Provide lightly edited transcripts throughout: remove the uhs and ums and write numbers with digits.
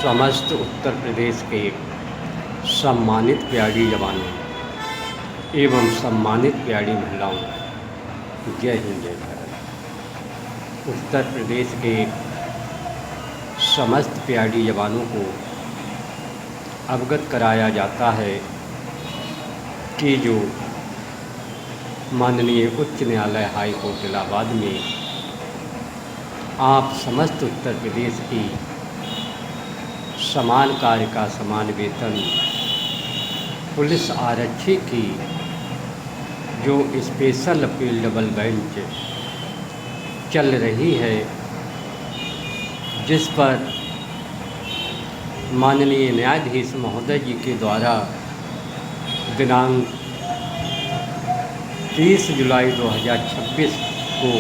समस्त उत्तर प्रदेश के सम्मानित प्यारी जवानों एवं सम्मानित प्यारी महिलाओं, जय हिंद जय भारत। उत्तर प्रदेश के समस्त प्यारी जवानों को अवगत कराया जाता है कि जो माननीय उच्च न्यायालय हाई कोर्ट इलाहाबाद में आप समस्त उत्तर प्रदेश की समान कार्य का समान वेतन पुलिस आरक्षी की जो स्पेशल अपील डबल बेंच चल रही है, जिस पर माननीय न्यायाधीश महोदय जी के द्वारा दिनांक 30 जुलाई 2026 को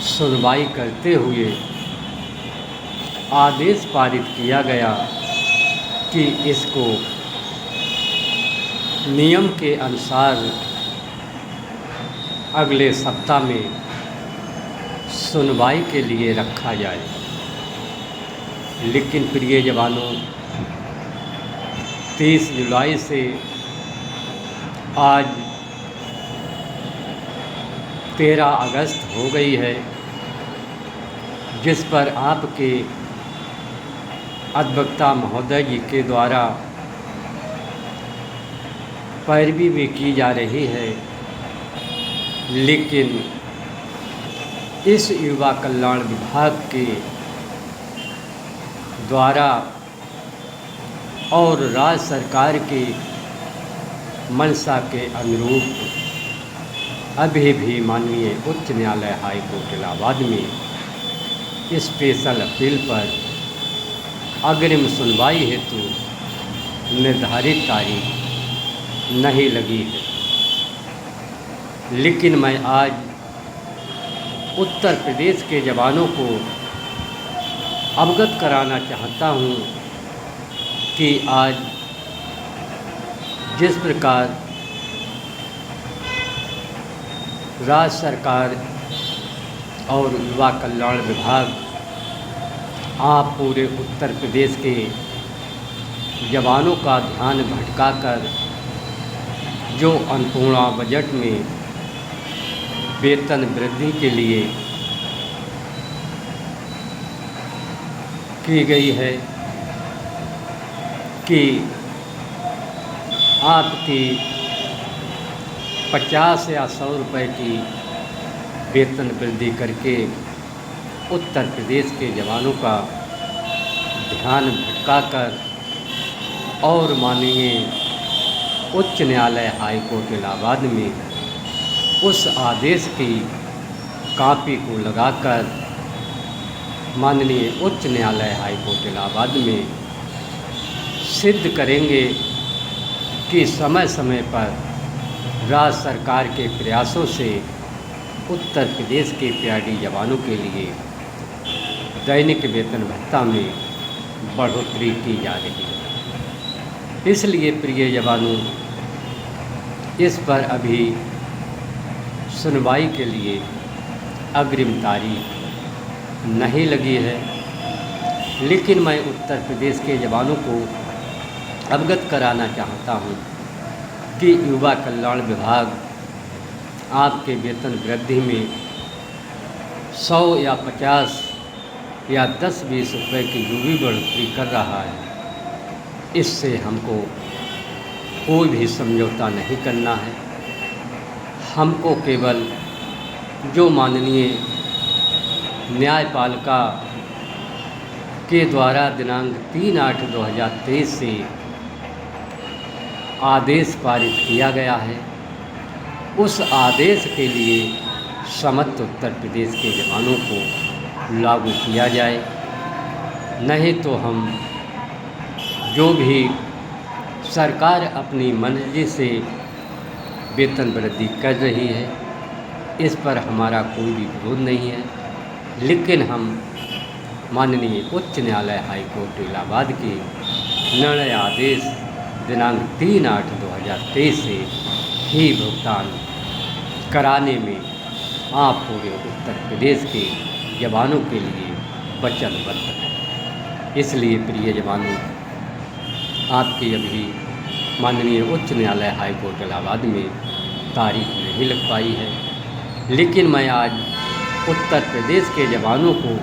सुनवाई करते हुए आदेश पारित किया गया कि इसको नियम के अनुसार अगले सप्ताह में सुनवाई के लिए रखा जाए। लेकिन प्रिय जवानों, 30 जुलाई से आज 13 अगस्त हो गई है, जिस पर आपके अधिवक्ता महोदय जी के द्वारा पैरवी भी की जा रही है। लेकिन इस युवा कल्याण विभाग के द्वारा और राज्य सरकार के मंशा के अनुरूप अभी भी माननीय उच्च न्यायालय हाई कोर्ट इलाहाबाद में स्पेशल अपील पर अग्रिम सुनवाई हेतु निर्धारित तारीख नहीं लगी है। लेकिन मैं आज उत्तर प्रदेश के जवानों को अवगत कराना चाहता हूँ कि आज जिस प्रकार राज्य सरकार और युवा कल्याण विभाग आप पूरे उत्तर प्रदेश के जवानों का ध्यान भटकाकर जो अन्नपूर्णा बजट में वेतन वृद्धि के लिए की गई है कि आपकी 50 या 100 रुपए की वेतन वृद्धि करके उत्तर प्रदेश के जवानों का ध्यान भटकाकर और माननीय उच्च न्यायालय हाई कोर्ट इलाहाबाद में उस आदेश की कॉपी को लगाकर माननीय उच्च न्यायालय हाई कोर्ट इलाहाबाद में सिद्ध करेंगे कि समय समय पर राज्य सरकार के प्रयासों से उत्तर प्रदेश के प्यारी जवानों के लिए दैनिक वेतन भत्ता में बढ़ोतरी की जा रही है। इसलिए प्रिय जवानों, इस पर अभी सुनवाई के लिए अग्रिम तारीख नहीं लगी है। लेकिन मैं उत्तर प्रदेश के जवानों को अवगत कराना चाहता हूँ कि युवा कल्याण विभाग आपके वेतन वृद्धि में 100 या 50 या 10-20 रुपये की जो भी बढ़ोतरी कर रहा है, इससे हमको कोई भी समझौता नहीं करना है। हमको केवल जो माननीय न्यायपालिका के द्वारा दिनांक 3/8/2023 से आदेश पारित किया गया है, उस आदेश के लिए समस्त उत्तर प्रदेश के जवानों को लागू किया जाए। नहीं तो हम जो भी सरकार अपनी मर्जी से वेतन वृद्धि कर रही है, इस पर हमारा कोई भी विरोध नहीं है। लेकिन हम माननीय उच्च न्यायालय हाई कोर्ट इलाहाबाद के निर्णय आदेश दिनांक 3/8/2023 से ही भुगतान कराने में आप पूरे उत्तर प्रदेश के जवानों के लिए वचनबद्ध हैं। इसलिए प्रिय जवानों, आपकी अभी माननीय उच्च न्यायालय हाई कोर्ट इलाहाबाद में तारीख नहीं लग पाई है, लेकिन मैं आज उत्तर प्रदेश के जवानों को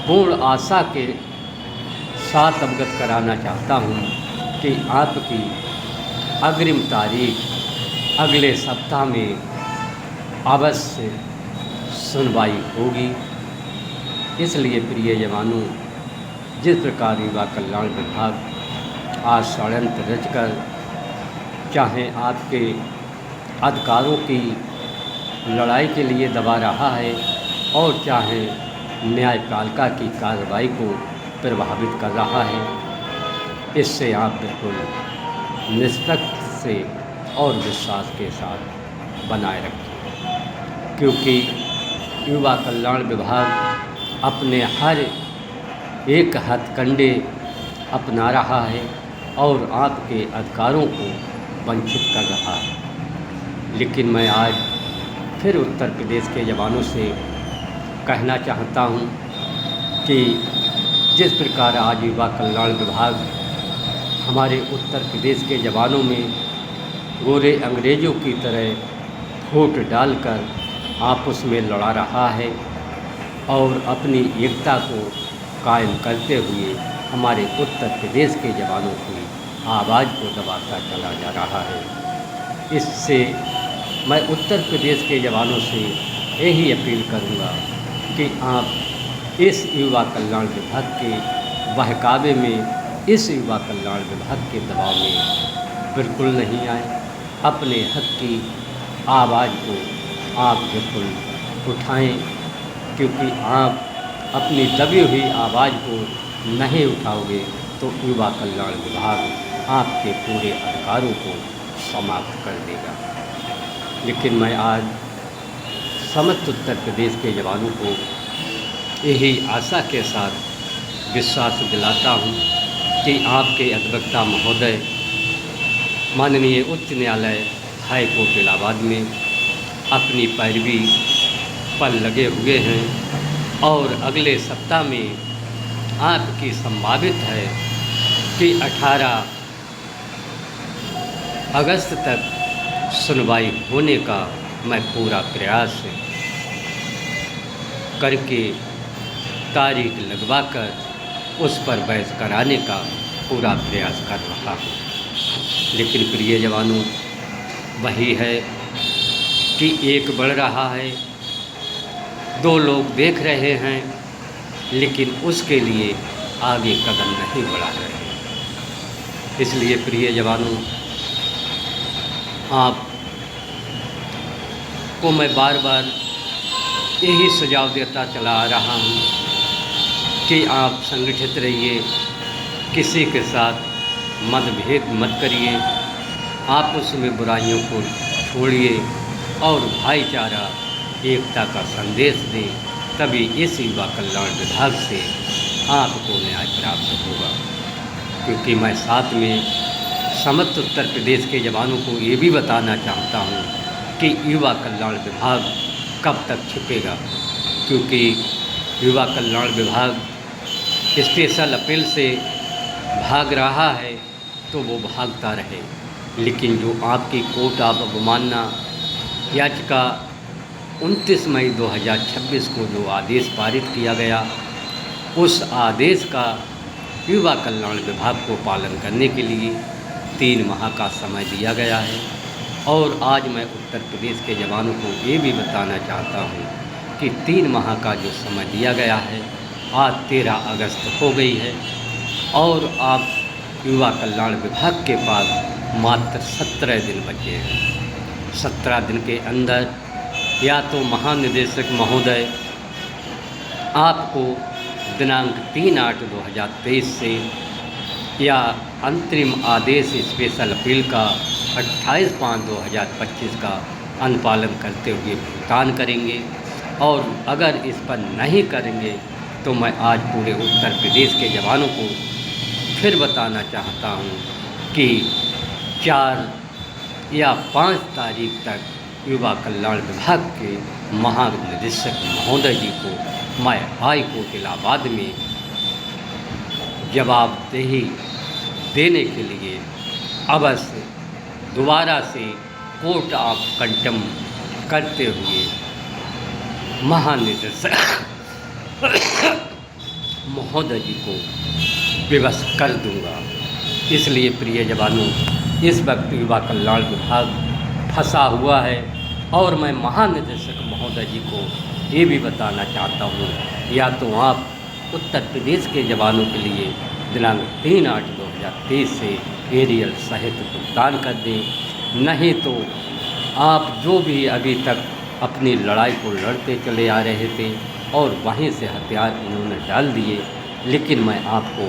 पूर्ण आशा के साथ अवगत कराना चाहता हूँ कि आपकी अग्रिम तारीख अगले सप्ताह में अवश्य सुनवाई होगी। इसलिए प्रिय जवानों, जिस प्रकार युवा कल्याण विभाग आज षड्यंत्र रचकर चाहे आपके अधिकारों की लड़ाई के लिए दबा रहा है और चाहे न्यायपालिका की कार्रवाई को प्रभावित कर रहा है, इससे आप बिल्कुल निष्पक्ष से और विश्वास के साथ बनाए रखें, क्योंकि युवा कल्याण विभाग अपने हर एक हथकंडे अपना रहा है और आपके अधिकारों को वंचित कर रहा है। लेकिन मैं आज फिर उत्तर प्रदेश के जवानों से कहना चाहता हूं कि जिस प्रकार आज युवा कल्याण विभाग हमारे उत्तर प्रदेश के जवानों में गोरे अंग्रेज़ों की तरह फूट डालकर आपस में लड़ा रहा है और अपनी एकता को कायम करते हुए हमारे उत्तर प्रदेश के जवानों की आवाज़ को दबाता चला जा रहा है, इससे मैं उत्तर प्रदेश के जवानों से यही अपील करूंगा कि आप इस युवा कल्याण विभाग के बहकावे में, इस युवा कल्याण विभाग के दबाव में बिल्कुल नहीं आए। अपने हक की आवाज़ को आप बिल्कुल उठाएं, क्योंकि आप अपनी दबी हुई आवाज़ को नहीं उठाओगे तो युवा कल्याण विभाग आपके पूरे अधिकारों को समाप्त कर देगा। लेकिन मैं आज समस्त उत्तर प्रदेश के जवानों को यही आशा के साथ विश्वास दिलाता हूं कि आपके अधिवक्ता महोदय माननीय उच्च न्यायालय हाई कोर्ट इलाहाबाद में अपनी पैरवी पर लगे हुए हैं और अगले सप्ताह में आपकी संभावित है कि 18 अगस्त तक सुनवाई होने का मैं पूरा प्रयास करके तारीख लगवाकर उस पर बहस कराने का पूरा प्रयास कर रहा हूँ। लेकिन प्रिय जवानों, वही है कि एक बढ़ रहा है, दो लोग देख रहे हैं, लेकिन उसके लिए आगे कदम नहीं बढ़ा रहे। इसलिए प्रिय जवानों, आप को मैं बार बार यही सुझाव देता चला आ रहा हूँ कि आप संगठित रहिए, किसी के साथ मतभेद मत करिए, आपस में बुराइयों को छोड़िए और भाईचारा एकता का संदेश दें, तभी इस युवा कल्याण विभाग से आपको न्याय प्राप्त होगा। क्योंकि मैं साथ में समस्त उत्तर प्रदेश के जवानों को ये भी बताना चाहता हूँ कि युवा कल्याण विभाग कब तक छिपेगा, क्योंकि युवा कल्याण विभाग स्पेशल अपील से भाग रहा है तो वो भागता रहे, लेकिन जो आपकी कोर्ट ऑफ अवमानना याचिका 29 मई 2026 को जो आदेश पारित किया गया, उस आदेश का युवा कल्याण विभाग को पालन करने के लिए 3 माह का समय दिया गया है। और आज मैं उत्तर प्रदेश के जवानों को ये भी बताना चाहता हूँ कि 3 माह का जो समय दिया गया है, आज 13 अगस्त हो गई है और आप युवा कल्याण विभाग के पास मात्र 17 दिन बचे हैं। 17 दिन के अंदर या तो महानिदेशक महोदय आपको दिनांक 3/8/2023 से या अंतरिम आदेश स्पेशल अपील का 28/5/2025 का अनुपालन करते हुए भुगतान करेंगे, और अगर इस पर नहीं करेंगे तो मैं आज पूरे उत्तर प्रदेश के जवानों को फिर बताना चाहता हूँ कि 4 या 5 तारीख तक युवा कल्याण विभाग के महानिदेशक महोदय जी को मैं हाई कोर्ट इलाहाबाद में जवाबदेही देने के लिए अवश्य दोबारा से कोर्ट ऑफ कंटेम्प्ट करते हुए महानिदेशक महोदय जी को विवश कर दूंगा। इसलिए प्रिय जवानों, इस वक्त युवा कल्याण विभाग फंसा हुआ है और मैं महानिदेशक महोदय जी को ये भी बताना चाहता हूँ, या तो आप उत्तर प्रदेश के जवानों के लिए दिनांक 3/8/2023 से एरियल सहित भुगतान कर दें, नहीं तो आप जो भी अभी तक अपनी लड़ाई को लड़ते चले आ रहे थे और वहीं से हथियार उन्होंने डाल दिए। लेकिन मैं आपको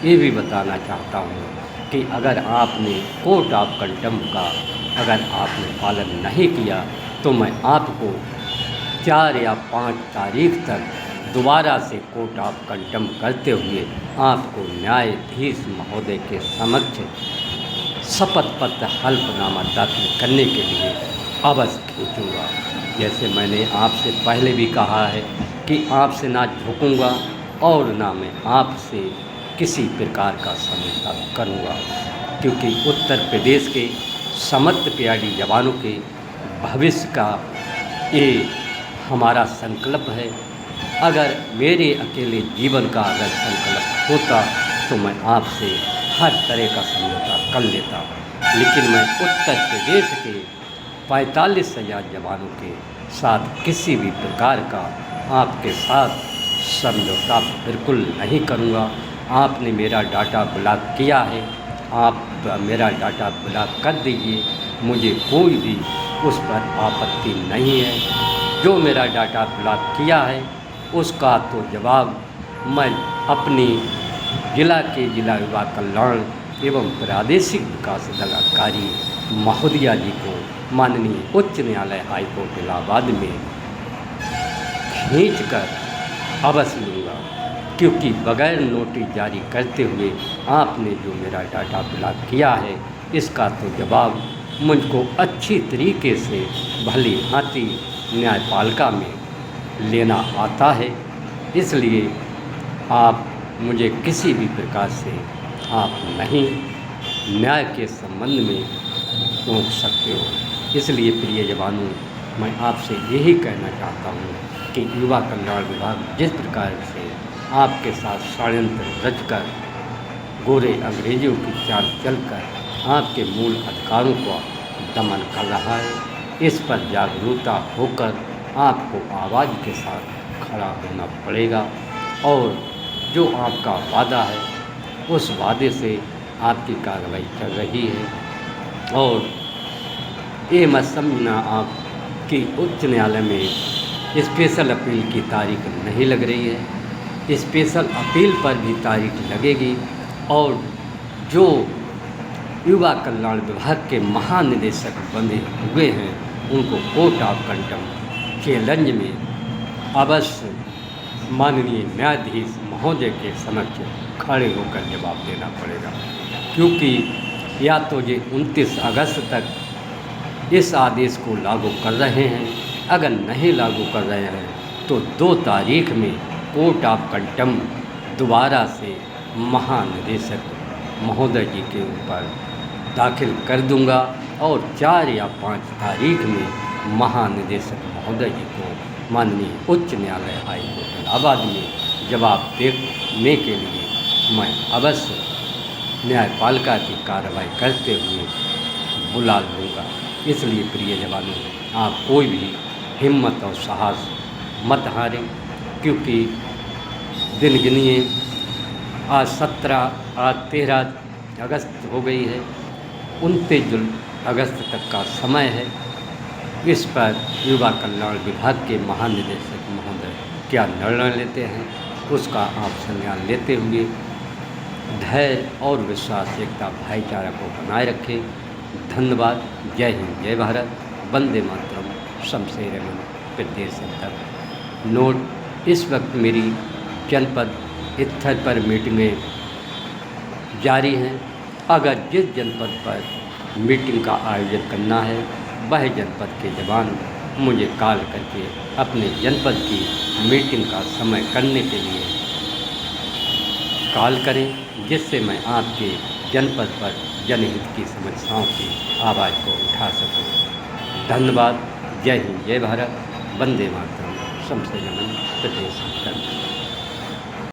ये भी बताना चाहता हूँ कि अगर आपने कोर्ट ऑफ कंटेम्प्ट का अगर आपने पालन नहीं किया तो मैं आपको 4 या 5 तारीख तक दोबारा से कोर्ट ऑफ कंटेम्प्ट करते हुए आपको न्यायाधीश महोदय के समक्ष शपथ पत्र हल्फनामा दाखिल करने के लिए अवश्य खींचूँगा। जैसे मैंने आपसे पहले भी कहा है कि आपसे ना झुकूँगा और ना मैं आपसे किसी प्रकार का समझौता करूँगा, क्योंकि उत्तर प्रदेश के समस्त प्यारी जवानों के भविष्य का ये हमारा संकल्प है। अगर मेरे अकेले जीवन का अगर संकल्प होता तो मैं आपसे हर तरह का समझौता कर लेता, लेकिन मैं उत्तर प्रदेश के 45,000 जवानों के साथ किसी भी प्रकार का आपके साथ समझौता बिल्कुल नहीं करूँगा। आपने मेरा डाटा ब्लॉक किया है, आप मेरा डाटा ब्लॉक कर दीजिए, मुझे कोई भी उस पर आपत्ति नहीं है। जो मेरा डाटा ब्लॉक किया है उसका तो जवाब मैं अपनी जिला युवा कल्याण एवं प्रादेशिक विकास अधिकारी महोदया जी को माननीय उच्च न्यायालय हाईकोर्ट इलाहाबाद में खींचकर अवश्य लूँगा, क्योंकि बगैर नोटिस जारी करते हुए आपने जो मेरा डाटा ब्लॉक किया है इसका तो जवाब मुझको अच्छी तरीके से भली भांति न्यायपालिका में लेना आता है। इसलिए आप मुझे किसी भी प्रकार से आप नहीं न्याय के संबंध में रोक सकते हो। इसलिए प्रिय जवानों, मैं आपसे यही कहना चाहता हूँ कि युवा कल्याण विभाग जिस प्रकार से आपके साथ षड्यंत्र रचकर गोरे अंग्रेजों की चाल चलकर आपके मूल अधिकारों को दमन कर रहा है, इस पर जागरूकता होकर आपको आवाज़ के साथ खड़ा होना पड़ेगा और जो आपका वादा है उस वादे से आपकी कार्रवाई चल रही है। और ये मत समझना आप कि उच्च न्यायालय में स्पेशल अपील की तारीख नहीं लग रही है, स्पेशल अपील पर भी तारीख लगेगी और जो युवा कल्याण विभाग के महानिदेशक बने हुए हैं उनको कोर्ट ऑफ कंटेम्प्ट चैलेंज में अवश्य माननीय न्यायाधीश महोदय के समक्ष खड़े होकर जवाब देना पड़ेगा, क्योंकि या तो ये 29 अगस्त तक इस आदेश को लागू कर रहे हैं, अगर नहीं लागू कर रहे हैं तो 2 तारीख में कोर्ट ऑफ कंटेम्प्ट दोबारा से महानिदेशक महोदय जी के ऊपर दाखिल कर दूंगा और 4 या 5 तारीख में महानिदेशक महोदय जी को माननीय उच्च न्यायालय हाईकोर्ट इलाहाबाद में जवाब देने के लिए मैं अवश्य न्यायपालिका की कार्रवाई करते हुए बुला लूँगा। इसलिए प्रिय जवानों, आप कोई भी हिम्मत और साहस मत हारें, क्योंकि दिन गिनिए आज 13 अगस्त हो गई है, 29 अगस्त तक का समय है। इस पर युवा कल्याण विभाग के महानिदेशक महोदय क्या निर्णय लेते हैं उसका आप संज्ञान लेते हुए धैर्य और विश्वास, एकता, भाईचारा को बनाए रखें। धन्यवाद। जय हिंद, जय भारत, वंदे मातरम, शमशेर अमन प्रदेश सेंटर। नोट, इस वक्त मेरी जनपद स्तर पर मीटिंगें जारी हैं। अगर जिस जनपद पर मीटिंग का आयोजन करना है वह जनपद के जवान मुझे कॉल करके अपने जनपद की मीटिंग का समय करने के लिए कॉल करें, जिससे मैं आपके जनपद पर जनहित की समस्याओं की आवाज़ को उठा सकूं। धन्यवाद। जय हिंद, जय भारत, वंदे मातरम, शमसे नमन, प्रदेश।